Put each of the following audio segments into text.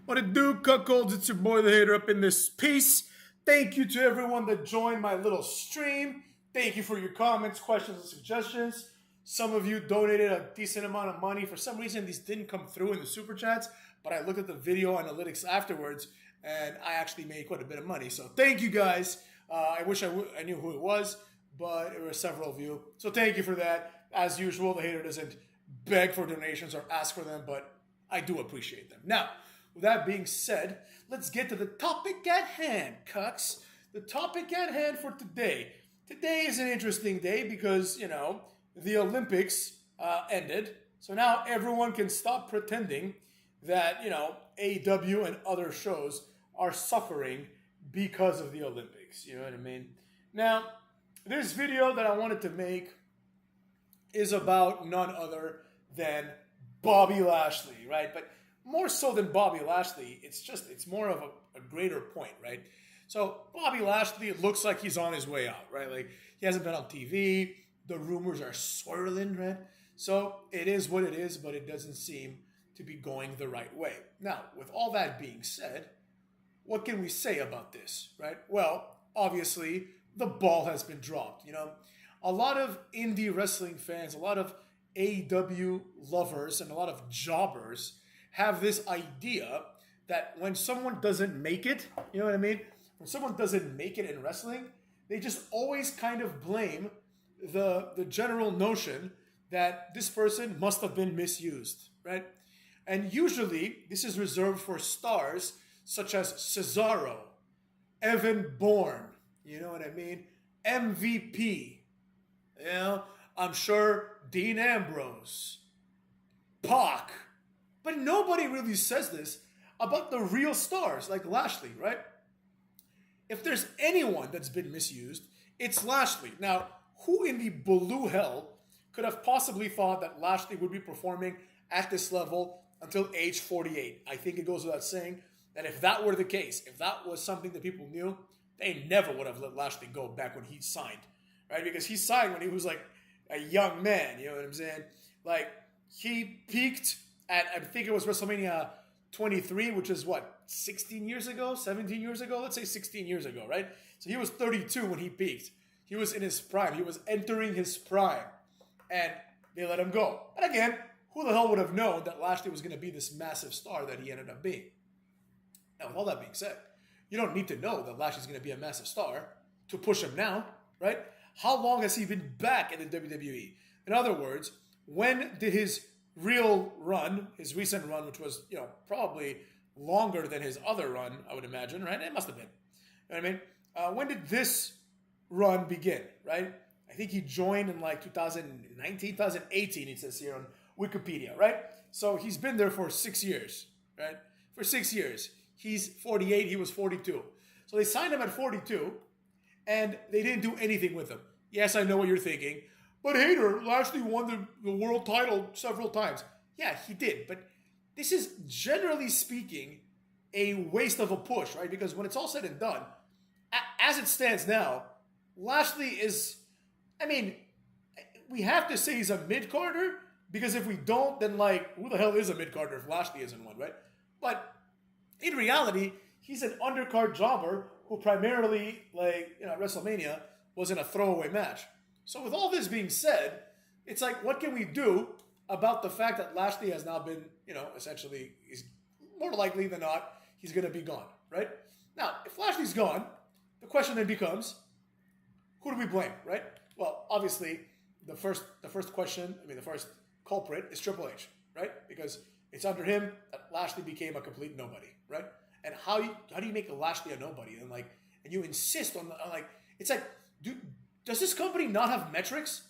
What it do, cuckolds? It's your boy, the hater, up in this piece. Thank you to everyone that joined my little stream. Thank you for your comments, questions, and suggestions. Some of you donated a decent amount of money. For some reason, these didn't come through in the super chats, but I looked at the video analytics afterwards, and I actually made quite a bit of money. So thank you guys. I wish I knew who it was, but there were several of you. So thank you for that. As usual, the hater doesn't beg for donations or ask for them, but I do appreciate them. Now, with that being said, let's get to the topic at hand, cucks. The topic at hand for today. Today is an interesting day because, the Olympics ended. So now everyone can stop pretending that, AEW and other shows are suffering because of the Olympics. You know what I mean? Now, this video that I wanted to make is about none other than Bobby Lashley, right? But more so than Bobby Lashley, it's more of a greater point, right? So Bobby Lashley, it looks like he's on his way out, right? Like he hasn't been on TV. The rumors are swirling, right? So it is what it is, but it doesn't seem to be going the right way. Now, with all that being said, what can we say about this, right? Well, obviously, the ball has been dropped. A lot of indie wrestling fans, a lot of AEW lovers, and a lot of jobbers have this idea that when someone doesn't make it, you know what I mean? When someone doesn't make it in wrestling, they just always kind of blame the general notion that this person must have been misused, right? And usually this is reserved for stars such as Cesaro, Evan Bourne, you know what I mean? MVP, I'm sure Dean Ambrose, Pac, but nobody really says this about the real stars like Lashley, right? If there's anyone that's been misused, it's Lashley. Now, who in the blue hell could have possibly thought that Lashley would be performing at this level until age 48? I think it goes without saying that if that were the case, if that was something that people knew, they never would have let Lashley go back when he signed, right? Because he signed when he was like a young man, you know what I'm saying? Like, he peaked at, I think it was WrestleMania 23, which is what, 16 years ago, 17 years ago? Let's say 16 years ago, right? So he was 32 when he peaked. He was in his prime. He was entering his prime. And they let him go. And again, who the hell would have known that Lashley was going to be this massive star that he ended up being? Now, with all that being said, you don't need to know that Lashley's going to be a massive star to push him now, right? How long has he been back in the WWE? In other words, when did his real run, his recent run, which was, probably longer than his other run, I would imagine, right? It must have been. You know what I mean? When did this run begin, right? I think he joined in like 2019, 2018, it says here on Wikipedia, right? So he's been there for 6 years, right? For 6 years. He's 48, he was 42. So they signed him at 42, and they didn't do anything with him. Yes, I know what you're thinking. But Hater, Lashley won the world title several times. Yeah, he did. But this is, generally speaking, a waste of a push, right? Because when it's all said and done, as it stands now, Lashley is, we have to say he's a mid-carder, because if we don't, then who the hell is a mid-carder if Lashley isn't one, right? But in reality, he's an undercard jobber who primarily, WrestleMania was in a throwaway match. So with all this being said, it's like, what can we do about the fact that Lashley has now been, essentially, he's more likely than not, he's going to be gone, right? Now, if Lashley's gone, the question then becomes, who do we blame, right? Well, obviously, the first culprit is Triple H, right? Because it's under him that Lashley became a complete nobody, right? And how do you make Lashley a nobody? And you insist on it's like, does this company not have metrics?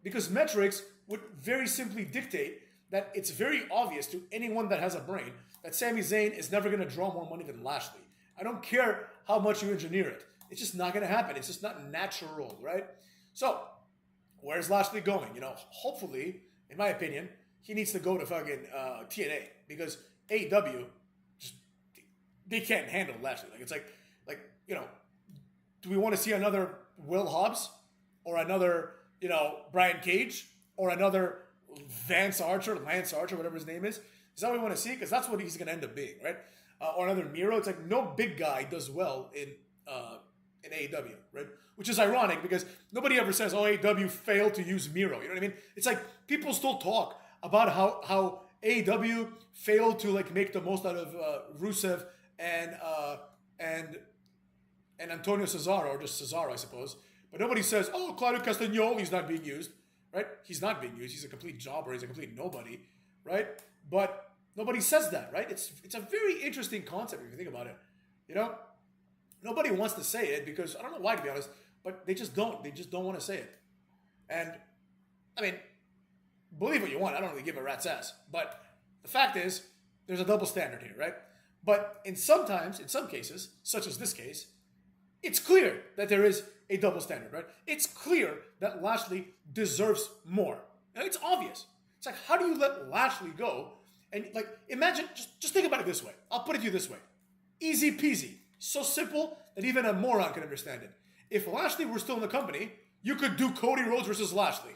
Because metrics would very simply dictate that it's very obvious to anyone that has a brain that Sami Zayn is never going to draw more money than Lashley. I don't care how much you engineer it. It's just not going to happen. It's just not natural, right? So, where's Lashley going? Hopefully, in my opinion, he needs to go to fucking TNA, because AEW, they can't handle Lashley. Do we want to see another Will Hobbs or another, Brian Cage or another Lance Archer, whatever his name is? Is that what we want to see? Because that's what he's going to end up being, right? Or another Miro. It's like no big guy does well in AEW, right? Which is ironic because nobody ever says, oh, AEW failed to use Miro. You know what I mean? It's like people still talk about how AEW failed to like make the most out of Rusev and Antonio Cesaro, or just Cesaro, I suppose. But nobody says, oh, Claudio Castagnoli's not being used, right? He's not being used. He's a complete jobber. He's a complete nobody, right? But nobody says that, right? It's a very interesting concept if you think about it. You know, nobody wants to say it because I don't know why, to be honest, but they just don't. They just don't want to say it. And I mean, believe what you want. I don't really give a rat's ass. But the fact is, there's a double standard here, right? But in some cases, such as this case, it's clear that there is a double standard, right? It's clear that Lashley deserves more. And it's obvious. It's like, how do you let Lashley go? And like, imagine, just think about it this way. I'll put it to you this way. Easy peasy. So simple that even a moron can understand it. If Lashley were still in the company, you could do Cody Rhodes versus Lashley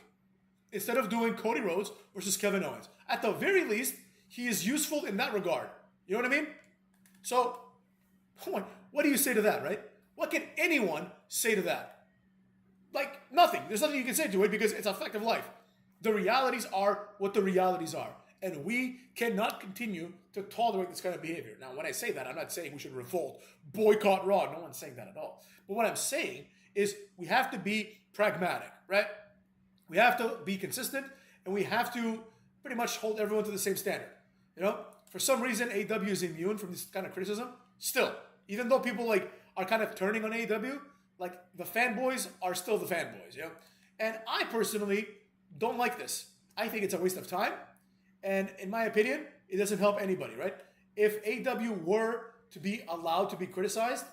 instead of doing Cody Rhodes versus Kevin Owens. At the very least, he is useful in that regard. You know what I mean? So, what do you say to that, right? What can anyone say to that? Like, nothing. There's nothing you can say to it because it's a fact of life. The realities are what the realities are. And we cannot continue to tolerate this kind of behavior. Now, when I say that, I'm not saying we should revolt, boycott Raw. No one's saying that at all. But what I'm saying is we have to be pragmatic, right? We have to be consistent, and we have to pretty much hold everyone to the same standard. You know, for some reason, AEW is immune from this kind of criticism. Still, even though people like are kind of turning on AEW, like the fanboys are still the fanboys, you know? And I personally don't like this. I think it's a waste of time. And in my opinion, it doesn't help anybody, right? If AEW were to be allowed to be criticized,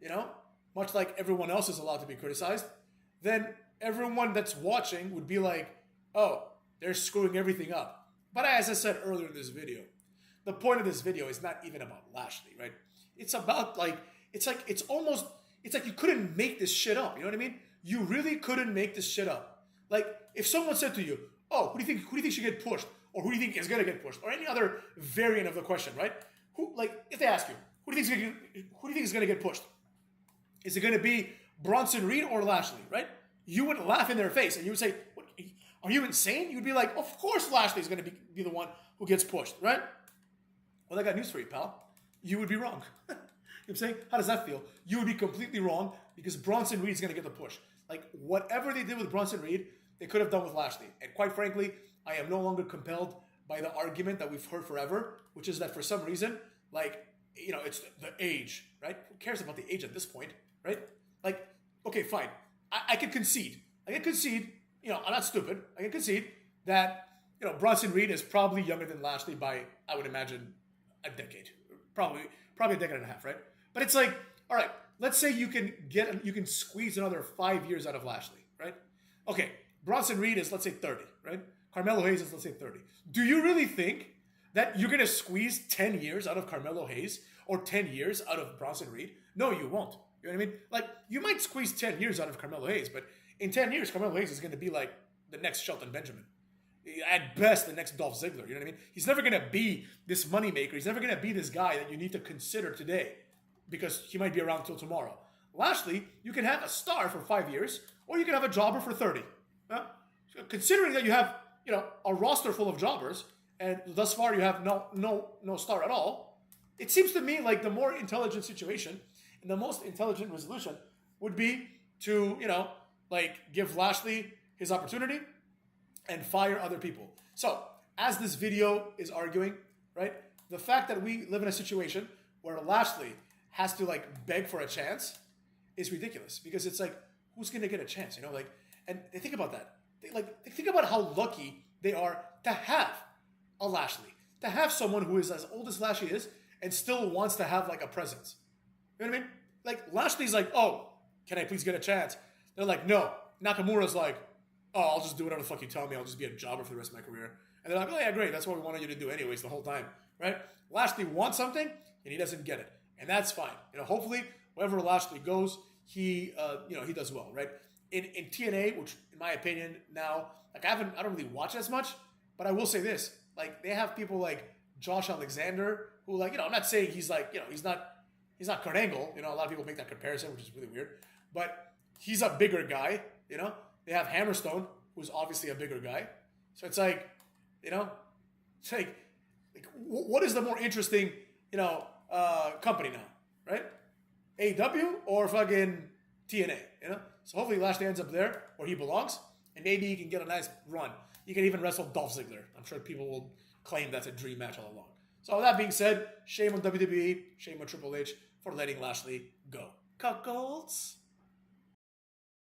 you know, much like everyone else is allowed to be criticized, then everyone that's watching would be like, oh, they're screwing everything up. But as I said earlier in this video, the point of this video is not even about Lashley, right? It's about like you couldn't make this shit up. You know what I mean? You really couldn't make this shit up. Like if someone said to you, oh, who do you think should get pushed? Or who do you think is going to get pushed? Or any other variant of the question, right? If they ask you, who do you think is going to get pushed? Is it going to be Bronson Reed or Lashley, right? You would laugh in their face and you would say, what, are you insane? You'd be like, of course Lashley is going to be the one who gets pushed, right? Well, I got news for you, pal. You would be wrong. You know what I'm saying? How does that feel? You would be completely wrong because Bronson Reed is going to get the push. Like, whatever they did with Bronson Reed, they could have done with Lashley. And quite frankly, I am no longer compelled by the argument that we've heard forever, which is that for some reason, like, you know, it's the age, right? Who cares about the age at this point, right? Like, okay, fine. I can concede. You know, I'm not stupid. I can concede that, you know, Bronson Reed is probably younger than Lashley by, I would imagine, a decade. Probably a decade and a half, right? But it's like, all right, let's say you can squeeze another 5 years out of Lashley, right? Okay, Bronson Reed is, let's say, 30, right? Carmelo Hayes is, let's say, 30. Do you really think that you're going to squeeze 10 years out of Carmelo Hayes or 10 years out of Bronson Reed? No, you won't. You know what I mean? Like, you might squeeze 10 years out of Carmelo Hayes, but in 10 years, Carmelo Hayes is going to be like the next Shelton Benjamin. At best, the next Dolph Ziggler. You know what I mean? He's never going to be this moneymaker. He's never going to be this guy that you need to consider today because he might be around till tomorrow. Lashley, you can have a star for 5 years or you can have a jobber for 30. So considering that you have, you know, a roster full of jobbers and thus far you have no star at all, it seems to me like the more intelligent situation and the most intelligent resolution would be to, you know, like give Lashley his opportunity and fire other people. So, as this video is arguing, right, the fact that we live in a situation where Lashley has to like beg for a chance is ridiculous because it's like, who's gonna get a chance, you know? Like, and they think about that. They think about how lucky they are to have a Lashley, to have someone who is as old as Lashley is and still wants to have like a presence. You know what I mean? Like Lashley's like, oh, can I please get a chance? They're like, no. Nakamura's like, oh, I'll just do whatever the fuck you tell me. I'll just be a jobber for the rest of my career. And they're like, oh yeah, great. That's what we wanted you to do anyways the whole time, right? Lashley wants something and he doesn't get it. And that's fine. You know, hopefully wherever Lashley goes, he does well, right? In TNA, which in my opinion now, like I don't really watch as much, but I will say this, like they have people like Josh Alexander, who, like, I'm not saying he's like, he's not Kurt Angle. A lot of people make that comparison, which is really weird. But he's a bigger guy, They have Hammerstone, who's obviously a bigger guy. So it's like, it's like what is the more interesting, company now, right? AEW or fucking TNA, So hopefully Lashley ends up there where he belongs, and maybe he can get a nice run. You can even wrestle Dolph Ziggler. I'm sure people will claim that's a dream match all along. So with that being said, shame on WWE, shame on Triple H for letting Lashley go. Cuckolds.